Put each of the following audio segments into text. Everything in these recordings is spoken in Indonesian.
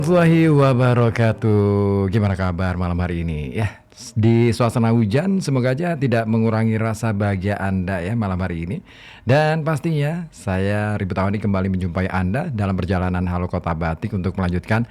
Warahmatullahi wabarakatuh. Gimana kabar malam hari ini? Ya, di suasana hujan semoga aja tidak mengurangi rasa bahagia Anda ya malam hari ini. Dan pastinya saya Ribut Tawani kembali menjumpai Anda dalam perjalanan Halo Kota Batik untuk melanjutkan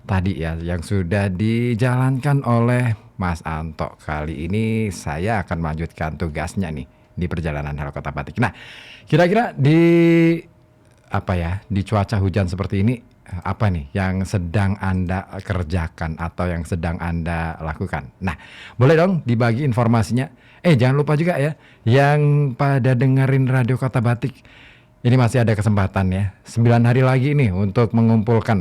tadi ya yang sudah dijalankan oleh Mas Anto. Kali ini saya akan melanjutkan tugasnya nih di perjalanan Halo Kota Batik. Nah, kira-kira di apa ya, di cuaca hujan seperti ini, apa nih yang sedang Anda kerjakan atau yang sedang Anda lakukan? Nah, boleh dong dibagi informasinya. Jangan lupa juga ya, yang pada dengerin Radio Kota Batik, ini masih ada kesempatan ya, 9 hari lagi nih untuk mengumpulkan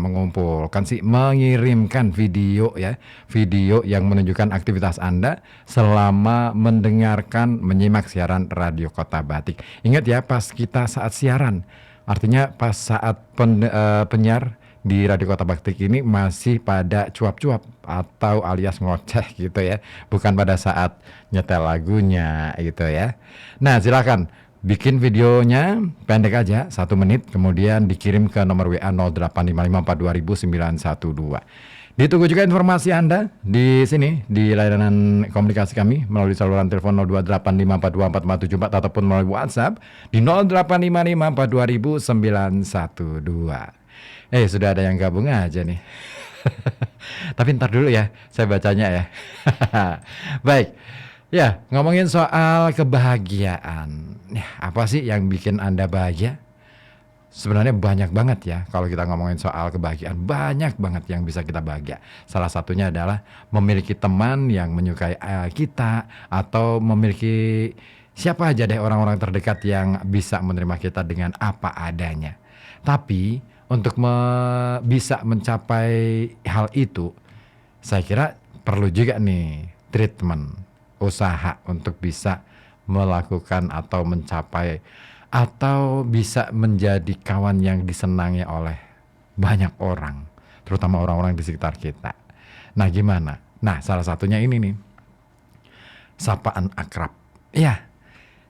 sih, mengirimkan video ya, video yang menunjukkan aktivitas Anda selama menyimak siaran Radio Kota Batik. Ingat ya, pas kita saat siaran, artinya pas saat penyiar di Radio Kota Batik ini masih pada cuap-cuap atau alias ngoceh gitu ya, bukan pada saat nyetel lagunya gitu ya. Nah, silakan bikin videonya pendek aja 1 menit, kemudian dikirim ke nomor WA 0855420912. Ditunggu juga informasi Anda di sini di layanan komunikasi kami melalui saluran telepon 0285424474 ataupun melalui WhatsApp di 0855420912. Sudah ada yang gabung aja nih. Tapi ntar dulu ya, saya bacanya ya. Baik. Ya, ngomongin soal kebahagiaan. Ya, apa sih yang bikin Anda bahagia? Sebenarnya banyak banget ya, kalau kita ngomongin soal kebahagiaan, banyak banget yang bisa kita bahagia. Salah satunya adalah memiliki teman yang menyukai kita, atau memiliki siapa aja deh orang-orang terdekat yang bisa menerima kita dengan apa adanya. Tapi untuk bisa mencapai hal itu, saya kira perlu juga nih treatment, usaha untuk bisa melakukan atau mencapai atau bisa menjadi kawan yang disenangi oleh banyak orang, terutama orang-orang di sekitar kita. Nah, gimana? Nah, salah satunya ini nih, sapaan akrab. Ya,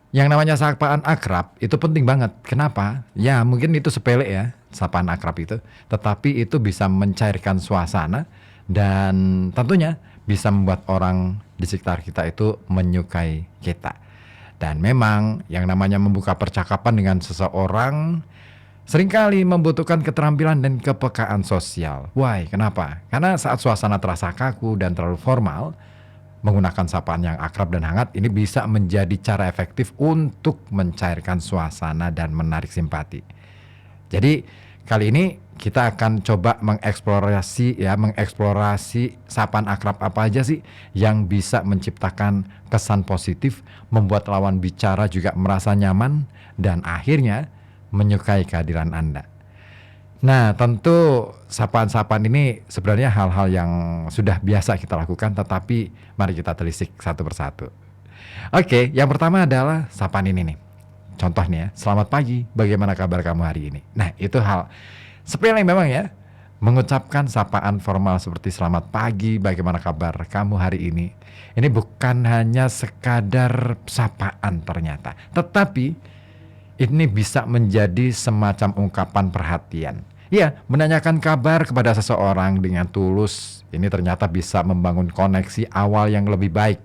yang namanya sapaan akrab itu penting banget. Kenapa? Ya, mungkin itu sepele ya, sapaan akrab itu, tetapi itu bisa mencairkan suasana dan tentunya bisa membuat orang di sekitar kita itu menyukai kita. Dan memang yang namanya membuka percakapan dengan seseorang seringkali membutuhkan keterampilan dan kepekaan sosial. Why? Kenapa? Karena saat suasana terasa kaku dan terlalu formal, menggunakan sapaan yang akrab dan hangat ini bisa menjadi cara efektif untuk mencairkan suasana dan menarik simpati. Jadi kali ini kita akan coba mengeksplorasi sapaan akrab apa aja sih yang bisa menciptakan kesan positif, membuat lawan bicara juga merasa nyaman dan akhirnya menyukai kehadiran Anda. Nah, tentu sapaan-sapaan ini sebenarnya hal-hal yang sudah biasa kita lakukan, tetapi mari kita telisik satu persatu. Oke, yang pertama adalah sapaan ini nih. Contoh nih ya, selamat pagi, bagaimana kabar kamu hari ini? Nah, itu hal sepele memang ya, mengucapkan sapaan formal seperti selamat pagi, bagaimana kabar kamu hari ini. Ini bukan hanya sekadar sapaan ternyata, tetapi ini bisa menjadi semacam ungkapan perhatian. Ya, menanyakan kabar kepada seseorang dengan tulus, ini ternyata bisa membangun koneksi awal yang lebih baik.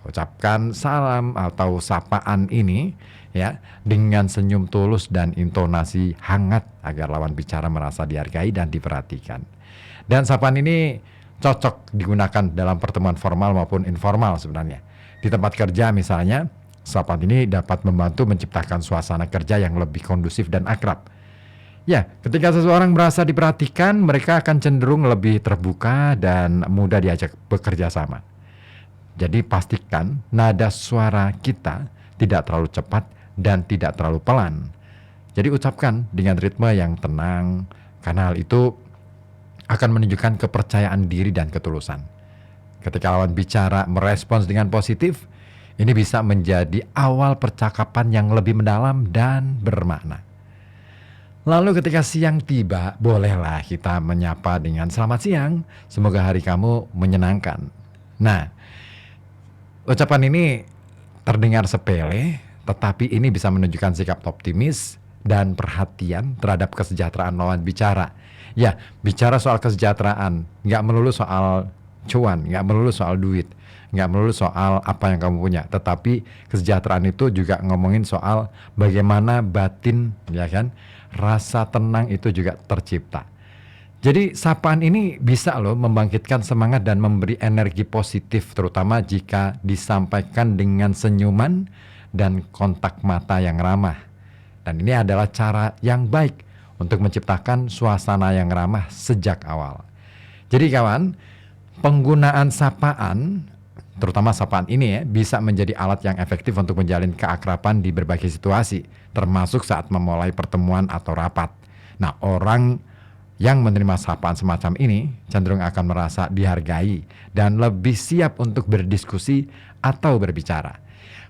Ucapkan salam atau sapaan ini ya dengan senyum tulus dan intonasi hangat agar lawan bicara merasa dihargai dan diperhatikan. Dan sapaan ini cocok digunakan dalam pertemuan formal maupun informal sebenarnya. Di tempat kerja misalnya, sapaan ini dapat membantu menciptakan suasana kerja yang lebih kondusif dan akrab. Ya, ketika seseorang merasa diperhatikan, mereka akan cenderung lebih terbuka dan mudah diajak bekerja sama. Jadi pastikan nada suara kita tidak terlalu cepat dan tidak terlalu pelan. Jadi ucapkan dengan ritme yang tenang, karena hal itu akan menunjukkan kepercayaan diri dan ketulusan. Ketika lawan bicara merespons dengan positif, ini bisa menjadi awal percakapan yang lebih mendalam dan bermakna. Lalu ketika siang tiba, bolehlah kita menyapa dengan selamat siang, semoga hari kamu menyenangkan. Nah, ucapan ini terdengar sepele, tetapi ini bisa menunjukkan sikap optimis dan perhatian terhadap kesejahteraan lawan bicara. Ya, bicara soal kesejahteraan, nggak melulu soal cuan, nggak melulu soal duit, nggak melulu soal apa yang kamu punya, tetapi kesejahteraan itu juga ngomongin soal bagaimana batin, ya kan, rasa tenang itu juga tercipta. Jadi sapaan ini bisa loh membangkitkan semangat dan memberi energi positif, terutama jika disampaikan dengan senyuman dan kontak mata yang ramah. Dan ini adalah cara yang baik untuk menciptakan suasana yang ramah sejak awal. Jadi kawan, penggunaan sapaan, terutama sapaan ini ya, bisa menjadi alat yang efektif untuk menjalin keakraban di berbagai situasi, termasuk saat memulai pertemuan atau rapat. Nah, orang yang menerima sapaan semacam ini cenderung akan merasa dihargai dan lebih siap untuk berdiskusi atau berbicara.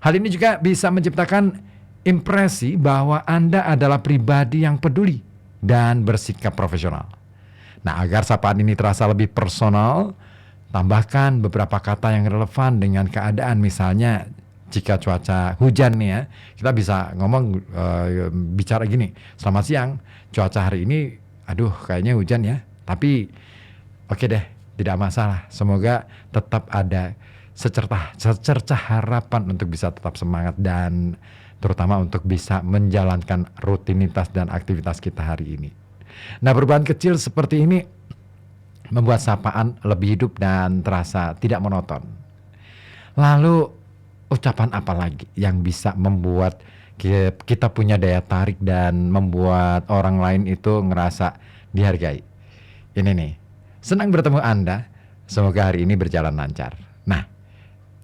Hal ini juga bisa menciptakan impresi bahwa Anda adalah pribadi yang peduli dan bersikap profesional. Nah, agar sapaan ini terasa lebih personal, tambahkan beberapa kata yang relevan dengan keadaan. Misalnya, jika cuaca hujan nih ya, kita bisa ngomong bicara gini, selamat siang, cuaca hari ini aduh kayaknya hujan ya, tapi oke deh, tidak masalah. Semoga tetap ada secercah harapan untuk bisa tetap semangat dan terutama untuk bisa menjalankan rutinitas dan aktivitas kita hari ini. Nah, perubahan kecil seperti ini membuat sapaan lebih hidup dan terasa tidak monoton. Lalu ucapan apa lagi yang bisa membuat kita punya daya tarik dan membuat orang lain itu ngerasa dihargai? Ini nih, senang bertemu Anda, semoga hari ini berjalan lancar. Nah,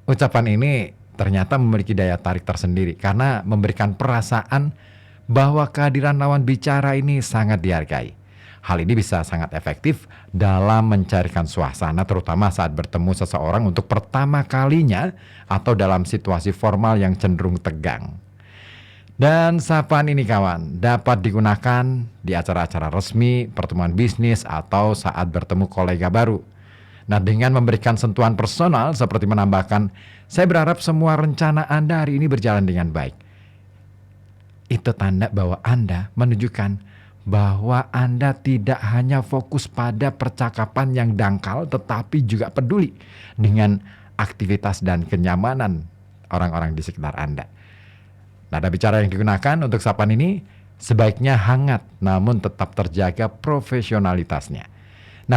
ucapan ini ternyata memiliki daya tarik tersendiri karena memberikan perasaan bahwa kehadiran lawan bicara ini sangat dihargai. Hal ini bisa sangat efektif dalam mencairkan suasana, terutama saat bertemu seseorang untuk pertama kalinya atau dalam situasi formal yang cenderung tegang. Dan sapaan ini kawan, dapat digunakan di acara-acara resmi, pertemuan bisnis, atau saat bertemu kolega baru. Nah, dengan memberikan sentuhan personal seperti menambahkan, saya berharap semua rencana Anda hari ini berjalan dengan baik. Itu tanda bahwa Anda menunjukkan bahwa Anda tidak hanya fokus pada percakapan yang dangkal, tetapi juga peduli dengan aktivitas dan kenyamanan orang-orang di sekitar Anda. Nada bicara yang digunakan untuk sapaan ini sebaiknya hangat namun tetap terjaga profesionalitasnya. Nah,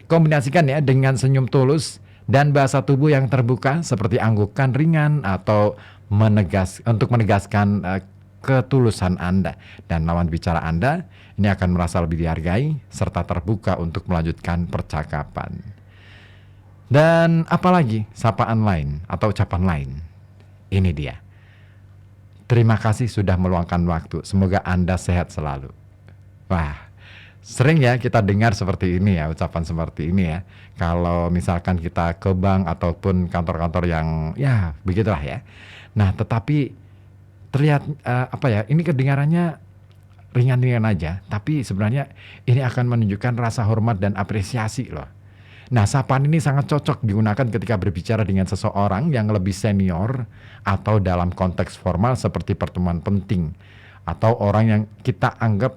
kombinasikan ya dengan senyum tulus dan bahasa tubuh yang terbuka seperti anggukan ringan atau untuk menegaskan ketulusan Anda, dan lawan bicara Anda ini akan merasa lebih dihargai serta terbuka untuk melanjutkan percakapan. Dan apalagi sapaan lain atau ucapan lain? Ini dia. Terima kasih sudah meluangkan waktu. Semoga Anda sehat selalu. Wah, sering ya kita dengar seperti ini ya, ucapan seperti ini ya. Kalau misalkan kita ke bank ataupun kantor-kantor yang ya begitulah ya. Nah, tetapi terlihat ini kedengarannya ringan-ringan aja, tapi sebenarnya ini akan menunjukkan rasa hormat dan apresiasi loh. Nah, sapaan ini sangat cocok digunakan ketika berbicara dengan seseorang yang lebih senior atau dalam konteks formal seperti pertemuan penting atau orang yang kita anggap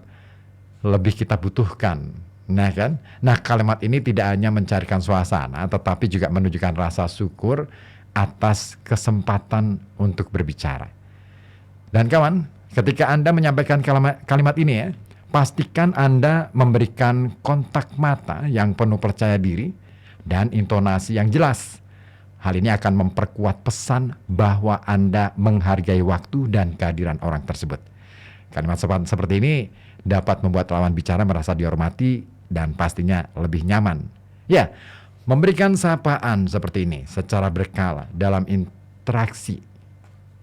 lebih kita butuhkan. Nah kan? Nah, kalimat ini tidak hanya mencarikan suasana tetapi juga menunjukkan rasa syukur atas kesempatan untuk berbicara. Dan kawan, ketika Anda menyampaikan kalimat ini ya, pastikan Anda memberikan kontak mata yang penuh percaya diri dan intonasi yang jelas. Hal ini akan memperkuat pesan bahwa Anda menghargai waktu dan kehadiran orang tersebut. Kalimat seperti ini dapat membuat lawan bicara merasa dihormati dan pastinya lebih nyaman. Ya, memberikan sapaan seperti ini secara berkala dalam interaksi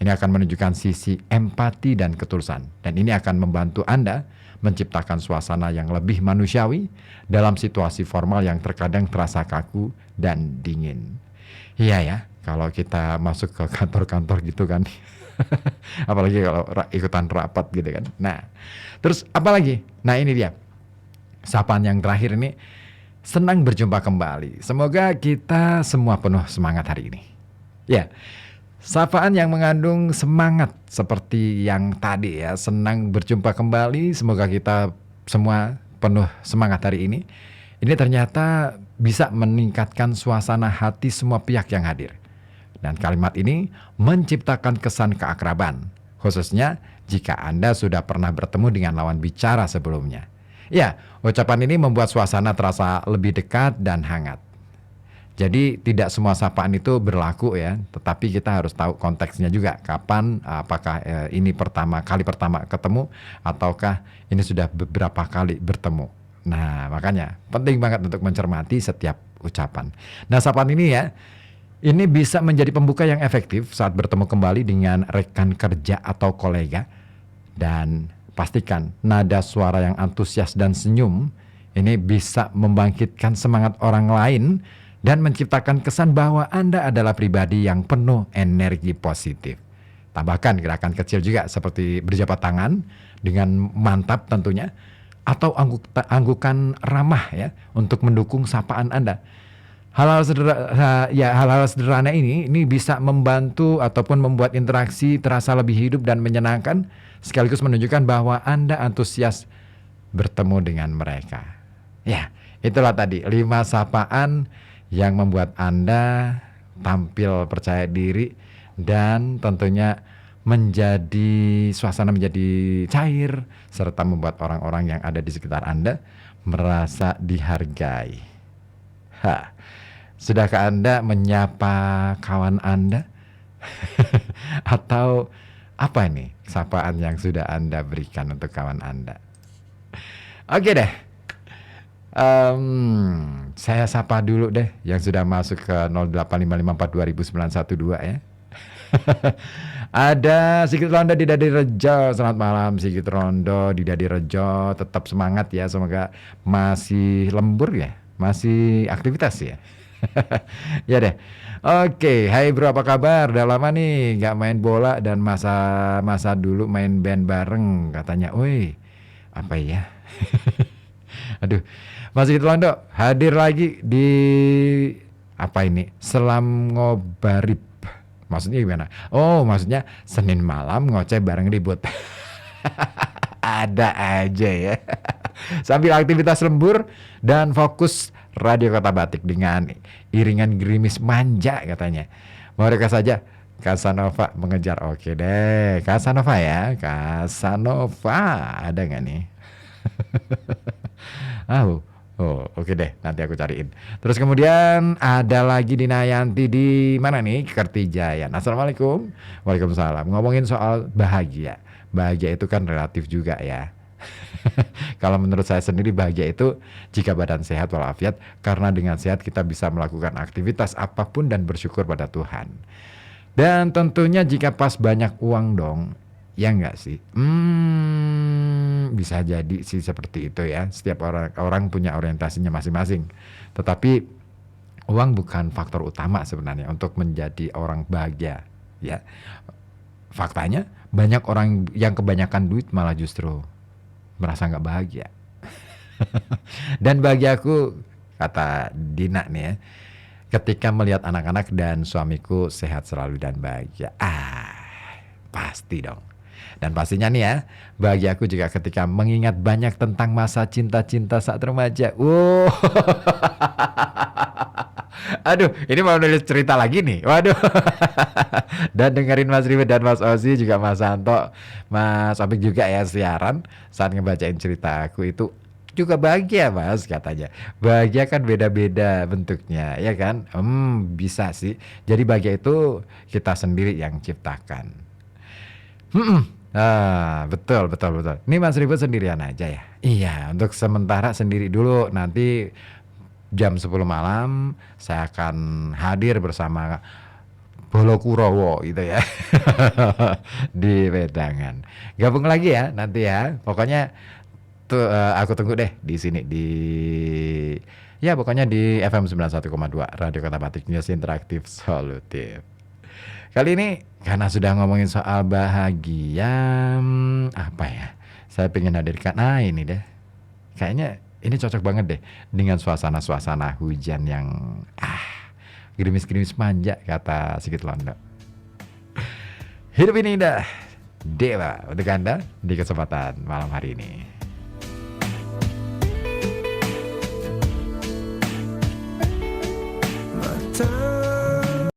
ini akan menunjukkan sisi empati dan ketulusan, dan ini akan membantu Anda menciptakan suasana yang lebih manusiawi dalam situasi formal yang terkadang terasa kaku dan dingin. Iya ya, kalau kita masuk ke kantor-kantor gitu kan, apalagi kalau ikutan rapat gitu kan. Nah, terus apalagi? Nah, ini dia, sapaan yang terakhir ini, senang berjumpa kembali. Semoga kita semua penuh semangat hari ini. Ya, sapaan yang mengandung semangat seperti yang tadi ya, senang berjumpa kembali. Semoga kita semua penuh semangat hari ini ternyata bisa meningkatkan suasana hati semua pihak yang hadir. Dan kalimat ini menciptakan kesan keakraban, khususnya jika Anda sudah pernah bertemu dengan lawan bicara sebelumnya. Ya, ucapan ini membuat suasana terasa lebih dekat dan hangat. Jadi tidak semua sapaan itu berlaku ya, tetapi kita harus tahu konteksnya juga. Kapan, apakah ini kali pertama ketemu, ataukah ini sudah beberapa kali bertemu. Nah, makanya penting banget untuk mencermati setiap ucapan. Nah, sapaan ini ya, ini bisa menjadi pembuka yang efektif saat bertemu kembali dengan rekan kerja atau kolega. Dan pastikan nada suara yang antusias dan senyum ini bisa membangkitkan semangat orang lain dan menciptakan kesan bahwa Anda adalah pribadi yang penuh energi positif. Tambahkan gerakan kecil juga seperti berjabat tangan dengan mantap tentunya, atau anggukan ramah ya untuk mendukung sapaan Anda. Hal-hal sederhana ini bisa membantu ataupun membuat interaksi terasa lebih hidup dan menyenangkan, sekaligus menunjukkan bahwa Anda antusias bertemu dengan mereka. Ya, itulah tadi 5 sapaan yang membuat Anda tampil percaya diri dan tentunya suasana menjadi cair, serta membuat orang-orang yang ada di sekitar Anda merasa dihargai. Sudahkah Anda menyapa kawan Anda? Atau apa ini sapaan yang sudah Anda berikan untuk kawan Anda? Oke deh. Saya sapa dulu deh yang sudah masuk ke 0855420912 ya. Ada Sigit Rondo di Dadi Rejo. Selamat malam Sigit Rondo di Dadi Rejo. Tetap semangat ya, semoga masih lembur ya, masih aktivitas ya. Ya deh. Oke, hai bro, apa kabar? Udah lama nih gak main bola dan masa dulu main band bareng katanya. Woi, apa ya? Aduh, Mas Sigit Rondo hadir lagi di apa ini? Selam Ngobarib. Maksudnya gimana? Oh, maksudnya Senin malam ngoceh bareng ribut. Ada aja ya. Sambil aktivitas lembur dan fokus Radio Kota Batik dengan iringan gerimis manja katanya. Mau rekas saja Casanova mengejar. Oke deh, Casanova ya. Casanova ada nggak nih? Oh, oke deh, nanti aku cariin. Terus kemudian ada lagi Dinayanti di mana nih? Kertijayan. Assalamualaikum. Waalaikumsalam. Ngomongin soal bahagia. Bahagia itu kan relatif juga ya. Kalau menurut saya sendiri bahagia itu jika badan sehat walafiat, karena dengan sehat kita bisa melakukan aktivitas apapun dan bersyukur pada Tuhan. Dan tentunya jika pas banyak uang dong, ya enggak sih? Bisa jadi sih seperti itu ya. Setiap orang punya orientasinya masing-masing. Tetapi uang bukan faktor utama sebenarnya untuk menjadi orang bahagia ya. Faktanya banyak orang yang kebanyakan duit malah justru merasa nggak bahagia. Dan bahagiaku, kata Dina nih ya, ketika melihat anak-anak dan suamiku sehat selalu dan bahagia. Pasti dong. Dan pastinya nih ya, bahagiaku juga ketika mengingat banyak tentang masa cinta-cinta saat remaja. Aduh, ini mau nulis cerita lagi nih. Waduh. Dan dengerin Mas Ribet dan Mas Ozi, juga Mas Santo, Mas Opik juga ya siaran saat ngebacain cerita aku itu juga bahagia Mas katanya. Bahagia kan beda-beda bentuknya ya kan. Bisa sih. Jadi bahagia itu kita sendiri yang ciptakan. Betul. Ini Mas Ribet sendirian aja ya? Iya, untuk sementara sendiri dulu. Nanti jam 10 malam saya akan hadir bersama Bolo Kurowo gitu ya. Di Wedangan. Gabung lagi ya nanti ya. Pokoknya aku tunggu deh di sini pokoknya di FM 91,2 Radio Kota Batik, News Interaktif Solutif. Kali ini karena sudah ngomongin soal bahagia, apa ya? Saya pengen hadirkan, ini deh. Kayaknya ini cocok banget deh dengan suasana hujan yang gerimis-gerimis manja, kata Sigit Rondo. Hidup ini indah, dewa untuk Anda di kesempatan malam hari ini.